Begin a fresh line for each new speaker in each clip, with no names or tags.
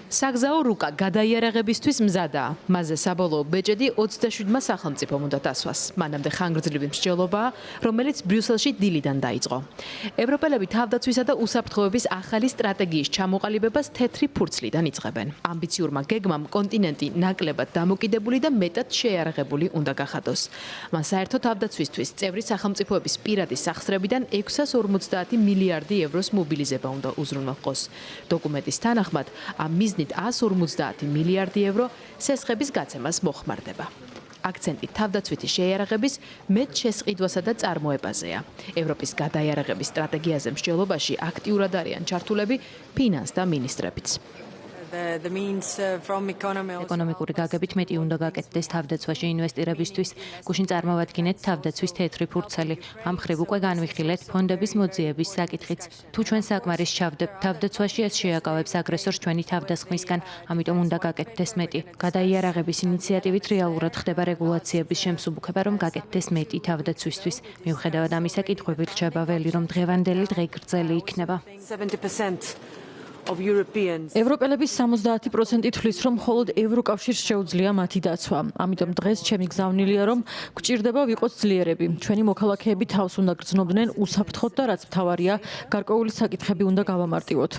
საგზაო რუკა გადაიარაღებისთვის მზადაა. მასზე საბოლოო ბეჭედი 27-მა სახელმწიფომ უნდა დასვას. მანამდე ხანგრძლივი მსჯელობაა, რომელიც ბრიუსელში დილიდან დაიწყო. ევროპელები თავდაცვისა და უსაფრთხოების ახალი სტრატეგიის ჩამოყალიბებას თეთრი ფურცლიდან იწყებენ. ამბიციურმა გეგმამ კონტინენტი ნაკლებად დამოკიდებული და მეტად შეიარაღებული უნდა გახადოს. მან საერთო თავდაცვისთვის წევრი სახელმწიფოების პირადი სახსრებიდან 650 მილიარდი ევროს მობილიზება უნდა უზრუნველყოს. დოკუმენტის თანახმად, ამ მიზნით 150 მილიარდი евро სესხების გაცემას მოხმარდება. აქცენტი თავდაცვითი შეიარაღების მეტ შესყიდვასა და წარმოებაზეა. ევროპის გადაიარაღების სტრატეგიაზე მსჯელობაში აქტიურად არიან ჩართულები ფინანსთა მინისტრებიც.
ეკონომიკური გაგებით მეტი უნდა გაკეთდეს თავდაცვაში ინვესტირებისთვის. გუშინ წარმოვადგინეთ თავდაცვის თეთრი ფურცელი. ამ მხრივ უკვე განვიხილეთ ფონდების მოძიების საკითხიც. თუ ჩვენ საკმარის ჩავდებთ თავდაცვაში, ეს შეაკავებს აგრესორს ჩვენი თავდასხმისგან, ამიტომ უნდა გაკეთდეს მეტი. გადაიარაღების ინიციატივით რეალურად ხდება რეგულაციების შემსუბუქება, რომ გაკეთდეს მეტი თავდაცვისთვის. მიუხედავად ამისა, კითხვები რჩება ველი, რომ დღევანდელი დღე გრძელი იქნება.
ევროპელების 70% თვლის, რომ მხოლოდ ევროკავშირს შეუძლია მათი დაცვა. ამიტომ დღეს ჩემი გზავნილია, რომ გვჭირდება ვიყოთ ძლიერები. ჩვენი მოქალაქეები თავს უნდა გრძნობდნენ უსაფრთხოდ და რაც მთავარია, გარკვეული საკითხები უნდა გავამარტივოთ.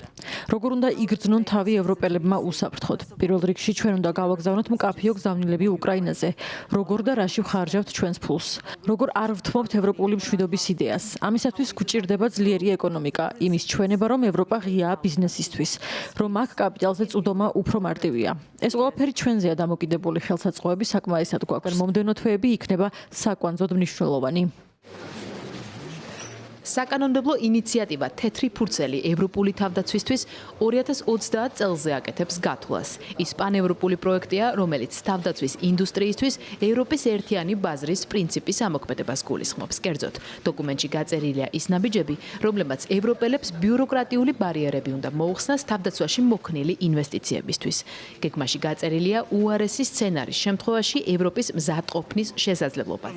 როგორ უნდა იგრძნონ თავი ევროპელებმა უსაფრთხოდ? პირველ რიგში ჩვენ უნდა გავაგზავნოთ მკაფიო გზავნილები უკრაინაზე. როგორ და რაში ვხარჯავთ ჩვენს ფულს? როგორ არ ვთმობთ ევროპული მშვიდობის იდეას? ამისათვის გვჭირდება ძლიერი ეკონომიკა, იმის ჩვენება, რომ ევროპა ღიაა ბიზნესისთვის. რომ აქ კაპიტალზე წვდომა უფრო მარტივია. ეს ყველაფერი ჩვენზეა დამოკიდებული, ხელსაწყოები საკმარისად გვაქვს. მომდევნო თვეები იქნება საკვანძოდ მნიშვნელოვანი.
საკანონმდებლო ინიციატივა თეთრი ფურცელი ევროპული თავდაცვისთვის 2030 წელზე აკეთებს გათვლას. ის პანევროპული პროექტია, რომელიც თავდაცვის ინდუსტრიისთვის ევროპის ერთიანი ბაზრის პრინციპის ამოქმედებას გულისხმობს. კერძოდ, დოკუმენტში გაწერილია ის ნაბიჯები, რომლებმაც ევროპელებს ბიუროკრატიული ბარიერები უნდა მოუხსნას თავდაცვაში მოქნილი ინვესტიციებისთვის. გეგმაში გაწერილია უარესი სცენარის შემთხვევაში ევროპის მზადყოფნის შესაძლებლობა.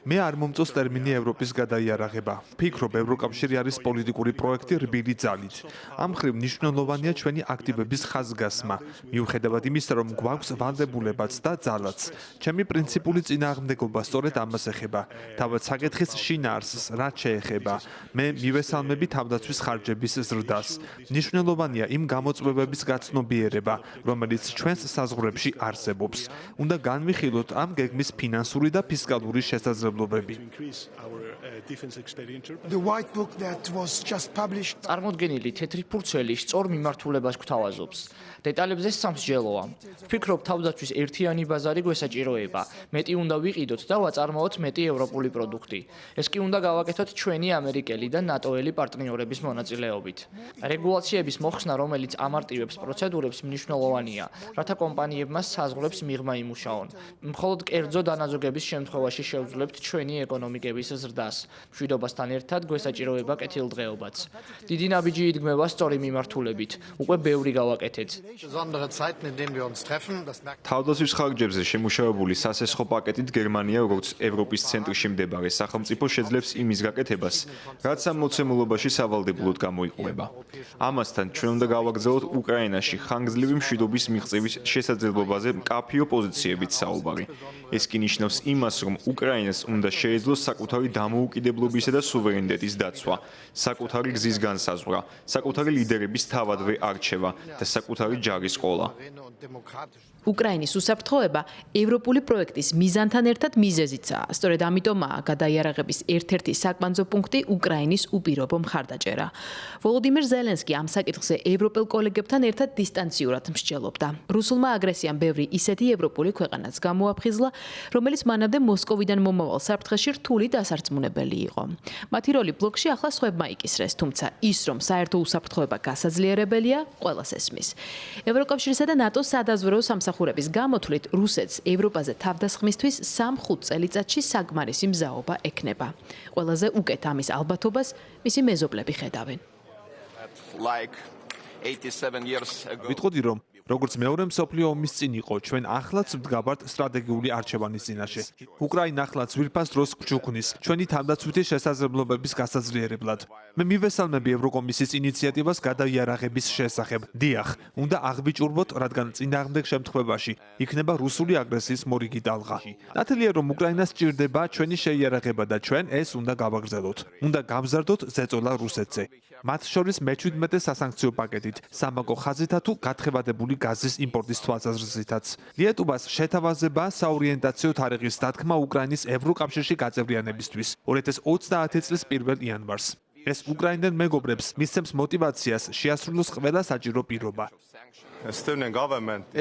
მე არ მომწონს ტერმინი ევროპის გადაიარაღება. ფიქრობ, ევროკავშირი არის პოლიტიკური პროექტი რბილი ძალით. ამ მხრივ მნიშვნელოვანია ჩვენი აქტივების ხაზგასმა, მიუხედავად იმისა, რომ გვაქვს ვალდებულებაც და ძალაც. ჩემი პრინციპული წინააღმდეგობა სწორედ ამას ეხება. თავად საკითხის შინაარსს, რაც შეეხება. მე მივესალმები თავდაცვის ხარჯების ზრდას. მნიშვნელოვანია იმ გამოწვევების გაცნობიერება, რომელიც ჩვენს საზღვრებში არსებობს. უნდა განვიხილოთ ამ გეგმის ფინანსური და ფისკალური შესაძლებლობები.
წარმოდგენილი თეთრი ფურცელი სწორ მიმართულებას გვთავაზობს. დეტალებზე სამსჯელოა. ვფიქრობ, თავდაცვის ერთიანი ბაზარი გვესაჭიროება. მეტი უნდა ვიყიდოთ და ვაწარმოოთ მეტი ევროპული პროდუქტი. ეს კი უნდა გავაკეთოთ ჩვენი ამერიკელი და ნატოელი პარტნიორების მონაწილეობით. რეგულაციების მოხსნა, რომელიც ამარტივებს პროცედურებს, მნიშვნელოვანია, რათა კომპანიებმა საზღვრებს მიღმა იმუშაონ. მხოლოდ კერძო დანაზოგების შემთხვევაში შევძლებთ ჩვენი ეკონომიკების ზრდას. მშვიდობასთან ერთად გვესაჭიროება კეთილდღეობაც. დიდი ნაბიჯი იდგმება სწორი მიმართულებით. უკვე ბევრი გავაკეთეთ.
თავდაცვის ხარჯებზე შემუშავებული სასესხო პაკეტით გერმანია, როგორც ევროპის ცენტრში მდებარე სახელმწიფო, შეძლებს იმის გაკეთებას, რაც ამ მოცემულობაში სავალდებულოდ გამოიყურება. ამასთან ჩვენ უნდა გავაგრძელოთ უკრაინაში ხანგრძლივი მშვიდობის მიღწევის შესაძლებლობაზე მკაფიო პოზიციებით საუბარი. ეს კი ნიშნავს იმას, რომ უკრაინას უნდა შეეძლოს საკუთარი დამოუკიდებლობისა და სუვერენიტეტის დაცვა, საკუთარი გზის განსაზღვრა, საკუთარი ლიდერების თავადვე არჩევა და საკუთარი ჯარის ყოლა.
უკრაინის უსაფრთხოება ევროპული პროექტის მიზანთან ერთად მიზეზიცაა. სწორედ ამიტომაა გადაიარაღების ერთ-ერთი საკვანძო პუნქტი უკრაინის უპირობო მხარდაჭერა. ვოლოდიმირ ზელენსკი ამ საკითხზე ევროპელ კოლეგებთან ერთად დისტანციურად მსჯელობდა. რუსულმა აგრესიამ ბევრი ისეთი ევროპული ქვეყანაც გამოაფხიზლა, რომელიც მანამდე მოსკოვიდან მომავალ საფრთხეში რთული დასარწმუნებელი იყო. მათი როლი ბლოკში ახლა სხვებმა იკისრეს, თუმცა ის, რომ საერთო უსაფრთხოება გასაძლიერებელია, ყველას ესმის. ევროკავშირსა და ნატოს სადაზვერვო სამსახურების გამოთვლით, რუსეთს ევროპაზე თავდასხმისთვის 3-5 წელიწადში საკმარისი მზაობა ექნება. ყველაზე უკეთ ამის ალბათობას მისი მეზობლები ხედავენ.
ვიტყოდი, რომ როგორც მეორე მსოფლიო ომის წინ იყო, ჩვენ ახლაც ვდგავართ სტრატეგიული არჩევანის წინაშე. უკრაინა ახლაც ძვირფას დროს გჩუქნის ჩვენი თავდაცვითი შესაძლებლობების გასაძლიერებლად. მე მივესალმები ევროკომისიის ინიციატივას გადაიარაღების შესახებ. დიახ, უნდა აღვიჭურვოთ, რადგან წინააღმდეგ შემთხვევაში იქნება რუსული აგრესიის მორიგი ტალღა. ნათელია, რომ უკრაინას სჭირდება ჩვენი შეიარაღება და ჩვენ ეს უნდა გავაგრძელოთ. უნდა გავზარდოთ ზეწოლა რუსეთზე. მათ შორის მე-17 სასანქციო პაკეტით, სამაგო ხაზითა თუ გათხევადებული გაზის იმპორტის თვალსაზრისითაც. ლიეტუვას შეთავაზება საორიენტაციო თარიღის დათქმა უკრაინის ევროკავშირში გაწევრიანებისთვის 2030 წლის 1 იანვარს. ეს უკრაინელ მეგობრებს მისცემს მოტივაციას შეასრულოს ყველა საჭირო პირობა.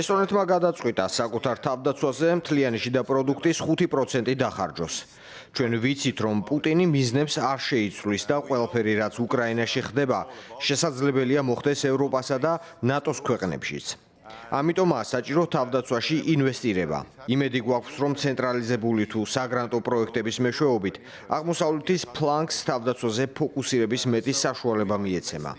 ესტონეთმა გადაწყვიტა საკუთარ თავდაცვაზე მთლიანი შიდა პროდუქტის 5% დახარჯოს. ჩვენ ვიცით, რომ პუტინი მიზნებს არ შეიცვლის და ყველაფერი, რაც უკრაინაში ხდება, შესაძლებელია მოხდეს ევროპასა და ნატოს ქვეყნებშიც. ამიტომაა საჭირო თავდაცვაში ინვესტირება. იმედი გვაქვს, რომ ცენტრალიზებული თუ საგრანტო პროექტების მეშვეობით აღმოსავლეთის ფლანგს თავდაცვაზე ფოკუსირების მეტი საშუალება მიეცემა.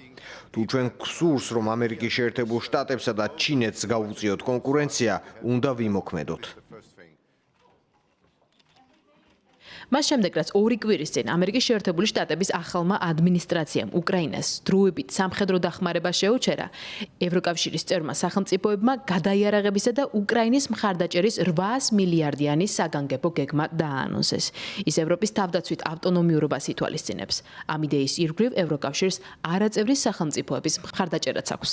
თუ ჩვენ გვსურს, რომ ამერიკის შეერთებულ შტატებსა და ჩინეთს გავუწიოთ კონკურენცია, უნდა ვიმოქმედოთ.
მას შემდეგ, რაც 2 კვირის წინ ამერიკის შეერთებული შტატების ახალმა ადმინისტრაციამ უკრაინას დროებით სამხედრო დახმარება შეუჩერა, ევროკავშირის წევრმა სახელმწიფოებმა გადაიარაღებისა და უკრაინის მხარდაჭერის 800 მილიარდიანი საგანგებო გეგმა დააანონსეს. ის ევროპის თავდაცვით ავტონომიურობას ითვალისწინებს. ამ იდეის ირგვლივ ევროკავშირს არაწევრი სახელმწიფოების მხარდაჭერაც აქვს.